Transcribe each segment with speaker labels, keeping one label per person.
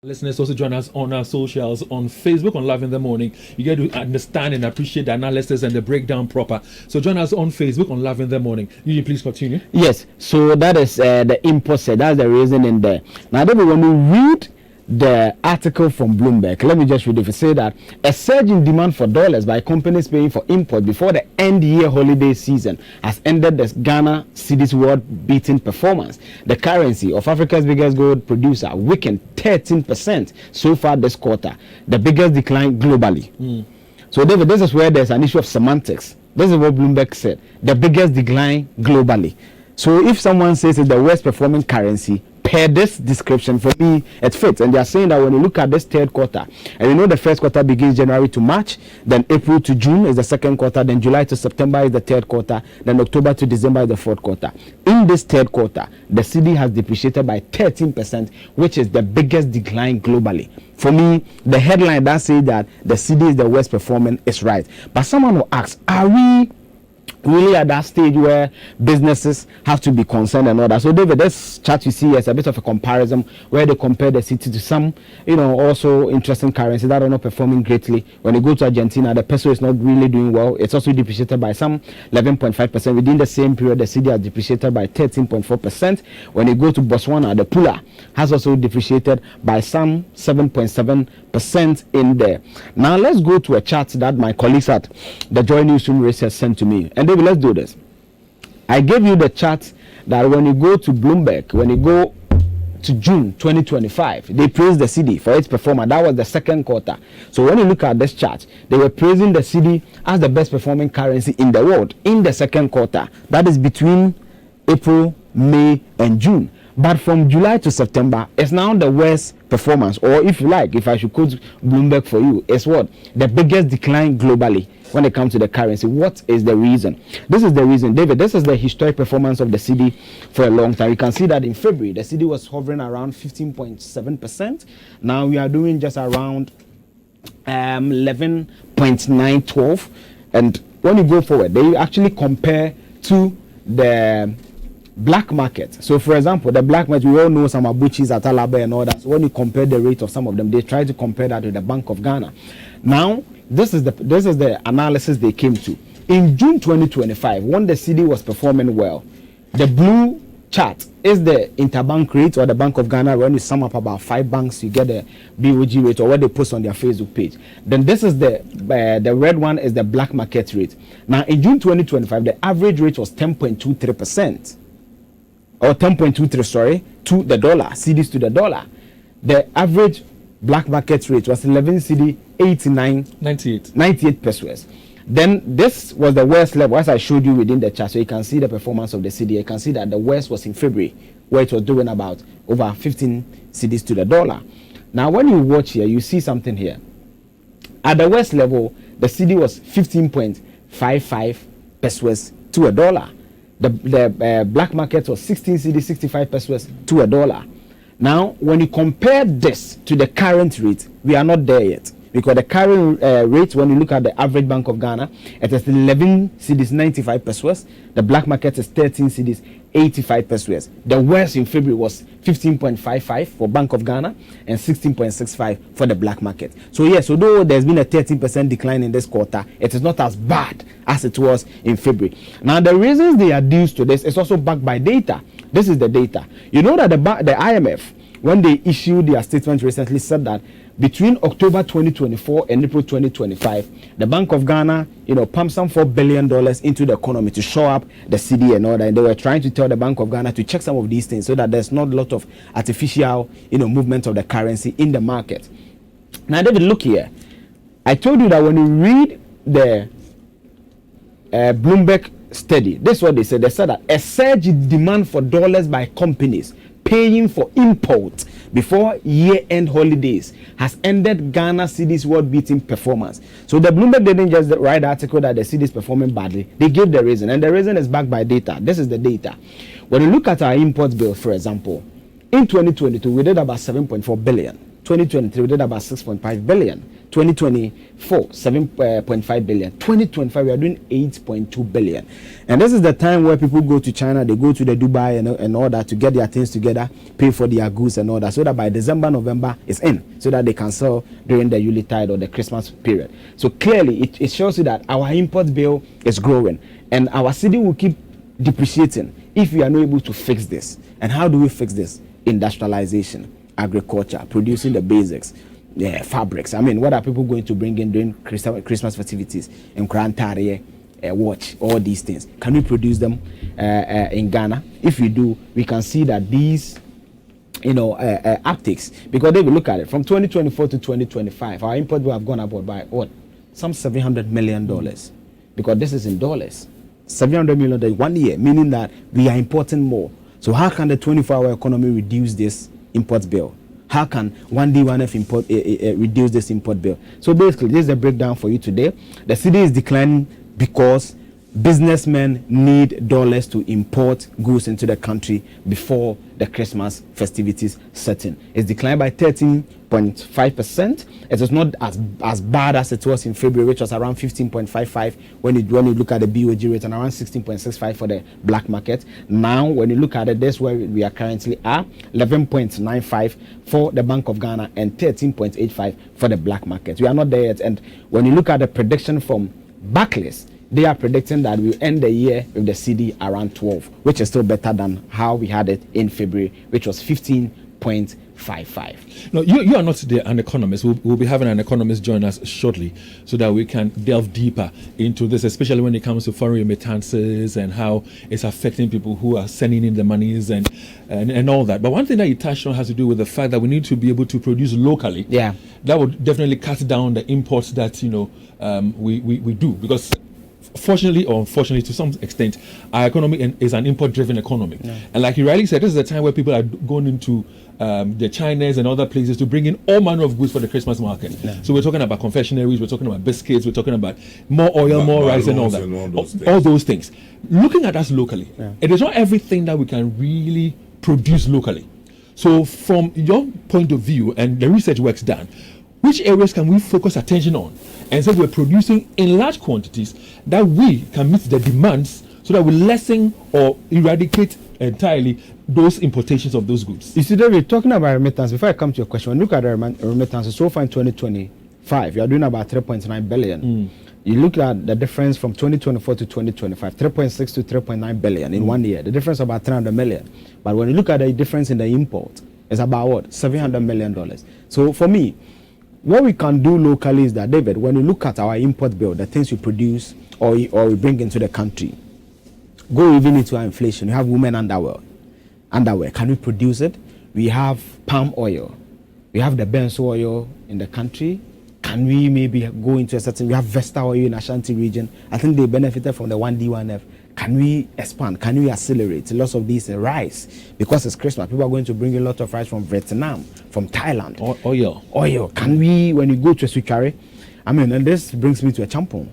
Speaker 1: Listeners, also join us on our socials on Facebook on Live in the Morning. You get to understand and appreciate the analysis and the breakdown proper. So join us on Facebook on Live in the Morning. You please continue.
Speaker 2: Yes, so that is the import set. That's the reason in there. Now, then when we read the article from Bloomberg, let me just read it. It say that a surge in demand for dollars by companies paying for import before the end year holiday season has ended the Ghana Cedi's world beating performance. The currency of Africa's biggest gold producer weakened 13% so far this quarter, the biggest decline globally. So David, this is where there's an issue of semantics. This is what Bloomberg said, the biggest decline globally. So if someone says it's the worst performing currency, per this description, for me, it fits. And they are saying that when you look at this third quarter, and you know the first quarter begins January to March, then April to June is the second quarter, then July to September is the third quarter, then October to December is the fourth quarter. In this third quarter, the cedi has depreciated by 13%, which is the biggest decline globally. For me, the headline that says that the cedi is the worst performing is right. But someone will ask, are we really at that stage where businesses have to be concerned and all that? So David, this chart you see is a bit of a comparison where they compare the cedi to some, also interesting currencies that are not performing greatly. When you go to Argentina, the peso is not really doing well. It's also depreciated by some 11.5%. Within the same period, the cedi has depreciated by 13.4%. When you go to Botswana, the pula has also depreciated by some 7.7% in there. Now let's go to a chart that my colleagues at the Joy Newsroom Research sent to me. And David, let's do this. I gave you the chart that when you go to Bloomberg, when you go to June 2025, they praised the cedi for its performance. That was the second quarter. So when you look at this chart, they were praising the cedi as the best performing currency in the world in the second quarter. That is between April, May, and June. But from July to September, it's now the worst performance. Or if you like, if I should quote Bloomberg for you, it's what? The biggest decline globally when it comes to the currency. What is the reason? This is the reason, David. This is the historic performance of the cedi for a long time. You can see that in February, the cedi was hovering around 15.7%. Now we are doing just around 11.912. And when you go forward, they actually compare to the black market. So for example, the black market, we all know some abuchis at Alaba and all that. So when you compare the rate of some of them, they try to compare that with the Bank of Ghana. Now this is the analysis they came to. In June 2025, when the cedi was performing well, the blue chart is the interbank rate, or the Bank of Ghana. When you sum up about 5 banks, you get the BOG rate, or what they post on their Facebook page. Then this is the red one is the black market rate. Now in June 2025, the average rate was 10.23%. Or 10.23, sorry, to the dollar, cedis to the dollar. The average black market rate was 11 cedi 98 pesos. Then this was the worst level, as I showed you within the chart. So you can see the performance of the cedi. You can see that the worst was in February, where it was doing about over 15 cedis to the dollar. Now when you watch here, you see something here. At the worst level, the cedi was 15.55 pesos to a dollar. The black market was 16 cedi 65 pesos to a dollar. Now, when you compare this to the current rate, we are not there yet. Because the current rate, when you look at the average Bank of Ghana, it is 11 cedis 95 pesos. The black market is 13 cedis 85 pesos. The worst in February was 15.55 for Bank of Ghana and 16.65 for the black market. So yes, although there's been a 13% decline in this quarter, it is not as bad as it was in February. Now the reasons they are due to this is also backed by data. This is the data. You know that the IMF, when they issued their statement recently, said that between October 2024 and April 2025, the Bank of Ghana, pumped some $4 billion into the economy to shore up the cedi and all that. And they were trying to tell the Bank of Ghana to check some of these things so that there's not a lot of artificial, movement of the currency in the market. Now, David, look here. I told you that when you read the Bloomberg study, this is what they said. They said that a surge in demand for dollars by companies paying for import before year-end holidays has ended Ghana cedi's world-beating performance. So the Bloomberg didn't just write the article that the cedi is performing badly. They gave the reason, and the reason is backed by data. This is the data. When you look at our import bill, for example, in 2022, we did about 7.4 billion. 2023 we did about 6.5 billion. 2024 7.5 billion. 2025 we are doing 8.2 billion. And this is the time where people go to China, they go to the Dubai and all that to get their things together, pay for their goods and all that, so that by December, November it's in, so that they can sell during the Yuletide or the Christmas period. So clearly it shows you that our import bill is growing and our cedi will keep depreciating if we are not able to fix this. And how do we fix this? Industrialization, agriculture, producing the basics, fabrics. I mean, what are people going to bring in during Christmas festivities? In Krantare, watch, all these things. Can we produce them in Ghana? If we do, we can see that these upticks, because they will look at it from 2024 to 2025, our import will have gone up by what? Some $700 million, because this is in dollars. $700 million 1 year, meaning that we are importing more. So how can the 24-hour economy reduce this import bill? How can 1D1F import reduce this import bill? So basically, this is the breakdown for you today. The cedi is declining because businessmen need dollars to import goods into the country before the Christmas festivities set in. It's declined by 13.5%. It is not as bad as it was in February, which was around 15.55 when you look at the BOG rate, and around 16.65 for the black market. Now, when you look at it, that's where we are currently at, 11.95 for the Bank of Ghana and 13.85 for the black market. We are not there yet. And when you look at the prediction from Barclays, they are predicting that we'll end the year with the cedi around 12, which is still better than how we had it in February, which was 15.55.
Speaker 1: No, you are not an economist. We'll be having an economist join us shortly so that we can delve deeper into this, especially when it comes to foreign remittances and how it's affecting people who are sending in the monies and all that. But one thing that you touched on has to do with the fact that we need to be able to produce locally.
Speaker 2: Yeah.
Speaker 1: That would definitely cut down the imports that, we do, because fortunately or unfortunately, to some extent, our economy is an import-driven economy. Yeah. And like you rightly said, this is the time where people are going into the Chinas and other places to bring in all manner of goods for the Christmas market. Yeah. So we're talking about confectionaries, we're talking about biscuits, we're talking about more oil, more rice and all that. All those things. Looking at us locally, it is not everything that we can really produce locally. So from your point of view and the research work's done, which areas can we focus attention on and say we're producing in large quantities that we can meet the demands so that we lessen or eradicate entirely those importations of those goods?
Speaker 2: You see, David, talking about remittance, before I come to your question, when you look at the remittances so far in 2025, you are doing about 3.9 billion. You look at the difference from 2024 to 2025, 3.6 to 3.9 billion in 1 year. The difference is about 300 million. But when you look at the difference in the import, it's about what? $700 million. So for me, what we can do locally is that, David, when you look at our import bill, the things we produce or we bring into the country, go even into our inflation. We have women underwear. Can we produce it? We have palm oil. We have the benzo oil in the country. Can we maybe go into a certain, we have Vesta oil in Ashanti region. I think they benefited from the 1D1F. Can we expand? Can we accelerate lots of these rice? Because it's Christmas, people are going to bring a lot of rice from Vietnam, from Thailand. Oil. Can we, when you go to a switchery, and this brings me to a champon.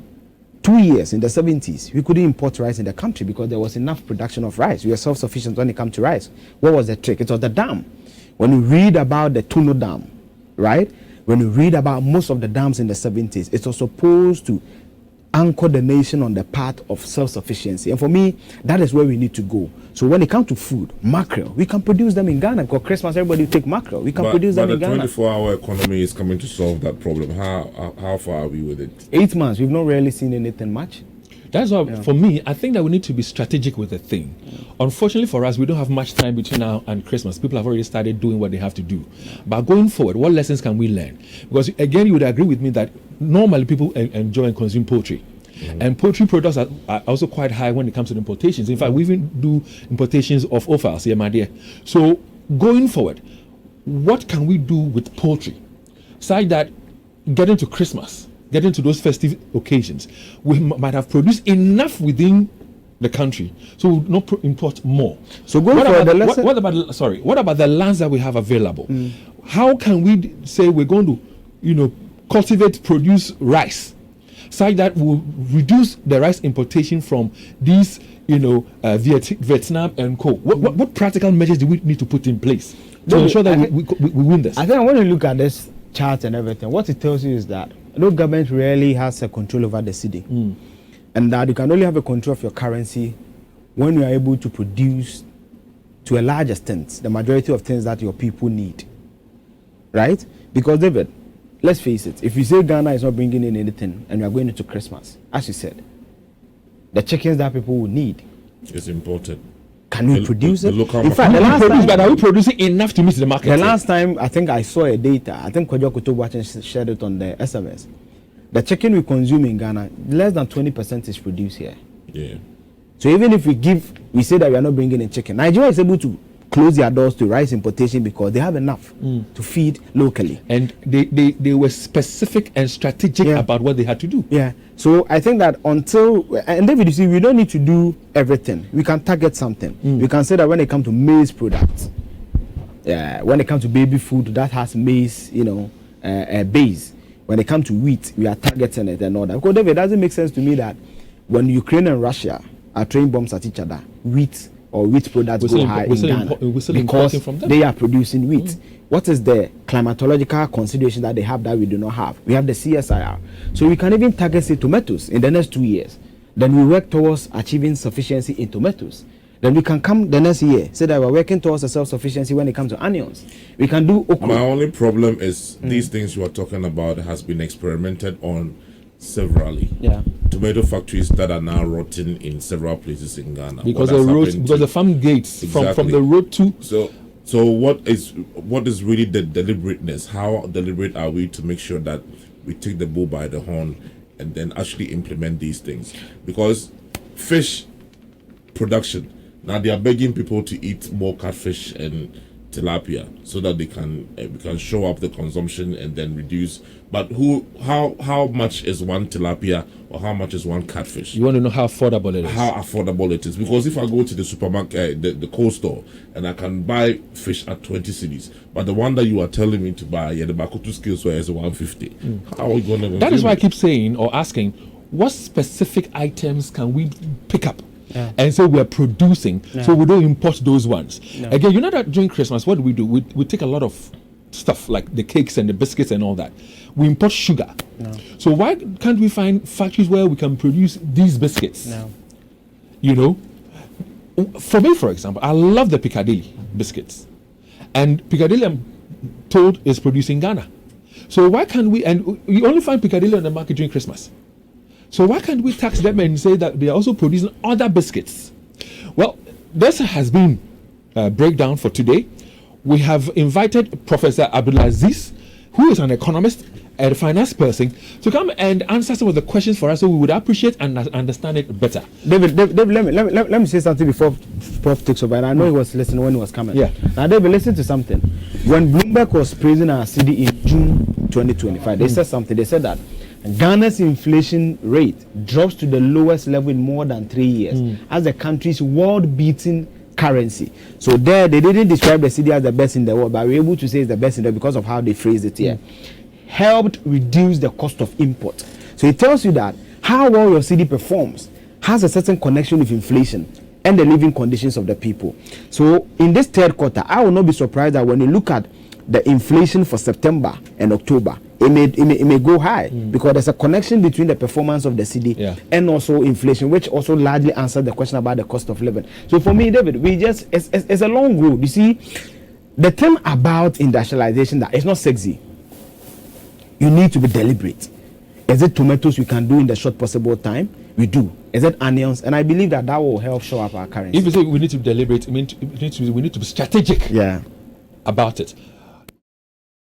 Speaker 2: 2 years in the 70s, we couldn't import rice in the country because there was enough production of rice. We were self-sufficient when it comes to rice. What was the trick? It was the dam. When you read about the Tuno Dam, right? When you read about most of the dams in the 70s, it was supposed to anchor the nation on the path of self-sufficiency. And for me, that is where we need to go. So when it comes to food, mackerel, we can produce them in Ghana. Because Christmas, everybody will take mackerel. We can produce them in Ghana.
Speaker 3: But the 24-hour economy is coming to solve that problem. How far are we with it?
Speaker 2: 8 months. We've not really seen anything much.
Speaker 1: That's why, for me, I think that we need to be strategic with the thing. Unfortunately for us, we don't have much time between now and Christmas. People have already started doing what they have to do. But going forward, what lessons can we learn? Because, again, you would agree with me that normally people enjoy and consume poultry. And poultry products are also quite high when it comes to importations. In fact, we even do importations of offals here, my dear. So, going forward, what can we do with poultry? Such that getting to Christmas, getting to those festive occasions, we might have produced enough within the country, so we will not import more.
Speaker 2: So going for the lesson.
Speaker 1: What about the lands that we have available? How can we say we're going to, cultivate, produce rice, such that we'll reduce the rice importation from these, Vietnam and co. What practical measures do we need to put in place? to ensure that we win this?
Speaker 2: I think when you look at this chart and everything, what it tells you is that no government really has a control over the city, and that you can only have a control of your currency when you are able to produce to a large extent the majority of things that your people need, right? Because David, let's face it, if you say Ghana is not bringing in anything and you are going into Christmas, as you said, the chickens that people will need
Speaker 3: is important.
Speaker 2: Can we produce it?
Speaker 3: In
Speaker 2: fact, the last time,
Speaker 1: but are we producing enough to meet the market?
Speaker 2: The last time I think I saw a data, I think Kwajo Kutobu shared it on the SMS. The chicken we consume in Ghana, less than 20% is produced here.
Speaker 3: Yeah.
Speaker 2: So even if we say that we are not bringing in chicken, Nigeria is able to close their doors to rice importation because they have enough to feed locally.
Speaker 1: And they were specific and strategic about what they had to do.
Speaker 2: Yeah. So I think that and David, you see, we don't need to do everything. We can target something. We can say that when it comes to maize products, when it comes to baby food that has maize, base. When it comes to wheat, we are targeting it and all that. Because David, it doesn't make sense to me that when Ukraine and Russia are throwing bombs at each other, wheat products go high in Ghana because they are producing wheat. What is the climatological consideration that they have that we do not have? We have the CSIR. So we can even target, say, tomatoes in the next 2 years. Then we work towards achieving sufficiency in tomatoes. Then we can come the next year, say that we're working towards a self-sufficiency when it comes to onions. We can do okra.
Speaker 3: My only problem is these things you are talking about has been experimented on severally.
Speaker 2: Yeah.
Speaker 3: Tomato factories that are now rotting in several places in Ghana.
Speaker 1: Because the farm gates from the road to.
Speaker 3: So what is really the deliberateness? How deliberate are we to make sure that we take the bull by the horn and then actually implement these things? Because fish production, now they are begging people to eat more catfish and tilapia so that they can show up the consumption and then reduce. But how much is one tilapia or how much is one catfish?
Speaker 1: You want to know how affordable it is.
Speaker 3: How affordable it is. Because if I go to the supermarket, the cold store, and I can buy fish at 20 cedis, but the one that you are telling me to buy, the Bakutu scales where is 150. How are we going to?
Speaker 1: That is why I keep saying or asking, what specific items can we pick up? And so we are producing, so we don't import those ones. Again, you know that during Christmas, what do? We take a lot of stuff like the cakes and the biscuits and all that. We import sugar. So why can't we find factories where we can produce these biscuits? For me, for example, I love the Piccadilly biscuits, and Piccadilly, I'm told, is produced in Ghana. So why can't we? And we only find Piccadilly on the market during Christmas. So why can't we tax them and say that they are also producing other biscuits? Well, this has been a breakdown for today. We have invited Professor Abdulaziz, who is an economist and a finance person, to come and answer some of the questions for us, so we would appreciate and understand it better.
Speaker 2: David, let me say something before Prof takes over. And I know he was listening when he was coming.
Speaker 1: Yeah.
Speaker 2: Now, David, listen to something. When Bloomberg was praising our Cedi in June 2025, they said something. They said that Ghana's inflation rate drops to the lowest level in more than 3 years as the country's world-beating currency. So there, they didn't describe the Cedi as the best in the world, but we're able to say it's the best in the world because of how they phrased it here. Helped reduce the cost of import. So it tells you that how well your Cedi performs has a certain connection with inflation and the living conditions of the people. So in this third quarter, I will not be surprised that when you look at the inflation for September and October, it may go high because there's a connection between the performance of the Cedi and also inflation, which also largely answers the question about the cost of living. So for me, David, it's a long road. You see, the thing about industrialization that it's not sexy. You need to be deliberate. Is it tomatoes we can do in the short possible time? We do. Is it onions? And I believe that will help show up our currency.
Speaker 1: If you say we need to be deliberate, we need to be strategic about it.